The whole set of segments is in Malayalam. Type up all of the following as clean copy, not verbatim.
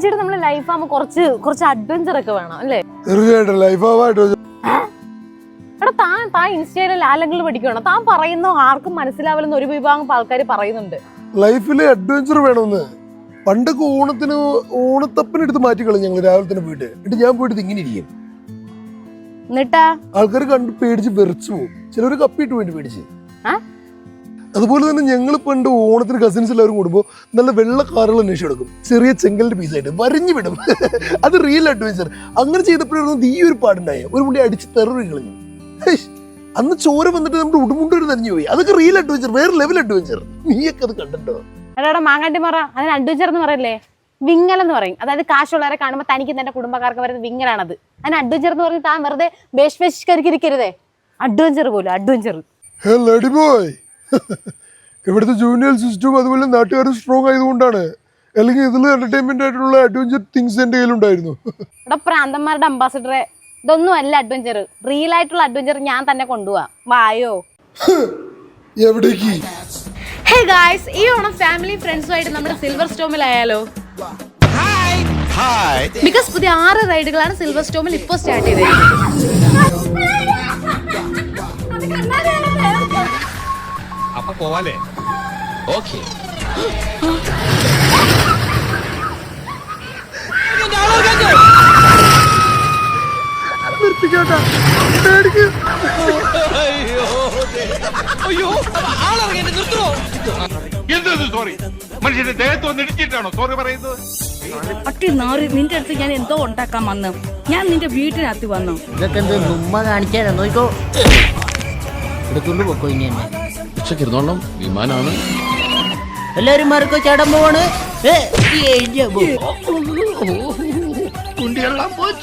ചേട്ടാ നമ്മള് ലൈഫ് ആകുമ്പോ കുറച്ച് അഡ്വഞ്ചർ ഒക്കെ വേണം അല്ലേ? തീർച്ചയായിട്ടും ലൈഫ് എടാ താൻ ഇൻസ്റ്റയിലെ ലാലങ്ങൾ പഠിക്കണം. താൻ പറയുന്ന ആർക്കും മനസ്സിലാവില്ലെന്ന് ഒരു വിഭാഗം ആൾക്കാർ പറയുന്നുണ്ട്. ലൈഫില് അഡ്വഞ്ചർ വേണമെന്ന് പണ്ടൊക്കെ ഓണത്തപ്പനെടുത്ത് മാറ്റി കളഞ്ഞു ഞങ്ങൾ രാവിലെ തന്നെ പോയിട്ട്. എന്നിട്ട് ഞാൻ പോയിട്ട് ഇങ്ങനെ ഇരിക്കും. എന്നിട്ടാ ആൾക്കാർ കണ്ട് പേടിച്ച് വെറിച്ചു പോകും. ചിലർ കപ്പിയിട്ട് വേണ്ടി പേടിച്ച്. അതുപോലെ തന്നെ ഞങ്ങൾ പണ്ട് ഓണത്തിന് കസിൻസ് എല്ലാവരും കൂടുമ്പോൾ നല്ല വെള്ള കാറുകൾ അന്വേഷിച്ച് എടുക്കും. ചെറിയ ചെങ്കലിന്റെ പീസായിട്ട് വരഞ്ഞു വിടും. അത് റിയൽ അഡ്വഞ്ചർ. അങ്ങനെ ചെയ്തപ്പോഴാണ് ഈ ഒരു പാടുണ്ടായ ഒരു പുള്ളി അടിച്ച് തെറി കളഞ്ഞു. അന്ന് ചോര വന്നിട്ട് നമ്മുടെ ഉടുമുണ്ടൊരു നനഞ്ഞു പോയി. അതൊക്കെ റിയൽ അഡ്വഞ്ചർ, വേറെ ലെവൽ അഡ്വഞ്ചർ. നീയൊക്കെ അത് കണ്ടിട്ടോ? എടാ മാങ്ങാണ്ടി മറ അതിന് അഡ്വഞ്ചർ എന്ന് പറയല്ലേ? വിങ്ങൽ എന്ന് പറയും. അതായത് കാശുള്ളവരെ കാണുമ്പോൾ തനിക്ക് തന്റെ കുടുംബക്കാർക്ക് വരുന്നത് വിങ്ങലാണത്. അതിന് അഡ്വഞ്ചർ എന്ന് പറഞ്ഞ് താൻ വെറുതെ ബേഷ്കരിക്കരുതേ. അഡ്വഞ്ചർ പോലും അഡ്വഞ്ചർ. ഇവിടുത്തെ ജൂനിയർ സിസ്റ്റം അതുപോലെ നാട്ടുകാർ സ്ട്രോങ് ആയതുകൊണ്ടാണ്. അല്ലെങ്കിൽ ഇതിൽ എന്റർടൈൻമെന്റ് ആയിട്ടുള്ള അഡ്വഞ്ചർ തിങ്സ് എന്റെ കയ്യിലുണ്ടായിരുന്നു. ഇവിടെ പ്രാന്തന്മാരുടെ അംബാസിഡറെ ഇതൊന്നും അല്ല അഡ്വഞ്ചർ. റിയൽ ആയിട്ടുള്ള അഡ്വഞ്ചർ ഞാൻ തന്നെ കൊണ്ടുപോവാം. വായോ എവിടേക്ക്? ഹേ ഗായ്സ്, ഈ ഓണം ഫാമിലി ഫ്രണ്ട്സുമായിട്ട് നമ്മുടെ സിൽവർ സ്റ്റോമിലായാലോ? ബിക്കോസ് പുതിയ 6 റൈഡുകളാണ് സിൽവർ സ്റ്റോമിൽ ഇപ്പോൾ സ്റ്റാർട്ട് ചെയ്തത്. അപ്പൊ പോവാലേ? ഓക്കേ. സോറി, മനുഷ്യന്റെ ദേഹത്ത് വന്ന് ഇടിച്ചിട്ടാണോ സോറി പറയുന്നത്? അട്ടി നാറി, നിന്റെ അടുത്ത് ഞാൻ എന്തോ ഉണ്ടാക്കാൻ വന്നു. ഞാൻ നിന്റെ വീട്ടിനകത്ത് വന്നു. ഇതൊക്കെ എന്ത് ഉമ്മ കാണിച്ചാലോ? നോക്കോ, എടുത്തോണ്ട് പോക്കോ. ഇനി തന്നെ ഉച്ചക്കിരുന്നോളം വിമാനാണ്. എല്ലാരും മാർക്കോ ചാടാൻ പോവാണ്.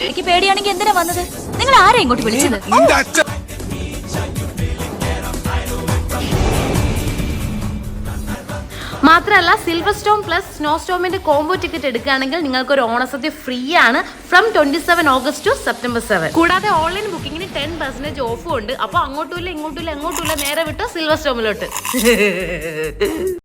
എനിക്ക് പേടിയാണെങ്കിൽ എന്തിനാ വന്നത്? നിങ്ങൾ ആരാ ഇങ്ങോട്ട് വിളിച്ചത്? മാത്രമല്ല സിൽവർ സ്റ്റോം പ്ലസ് സ്നോ സ്റ്റോമിന്റെ കോംബോ ടിക്കറ്റ് എടുക്കുകയാണെങ്കിൽ നിങ്ങൾക്ക് ഒരു ഓണസദ്യ ഫ്രീ ആണ് ഫ്രം 27 ഓഗസ്റ്റ് ടു സെപ്റ്റംബർ 7. കൂടാതെ ഓൺലൈൻ ബുക്കിംഗിന് 10% ഓഫും ഉണ്ട്. അപ്പോൾ അങ്ങോട്ടുമില്ല ഇങ്ങോട്ടുമില്ല നേരെ വിട്ടോ സിൽവർ സ്റ്റോമിലോട്ട്.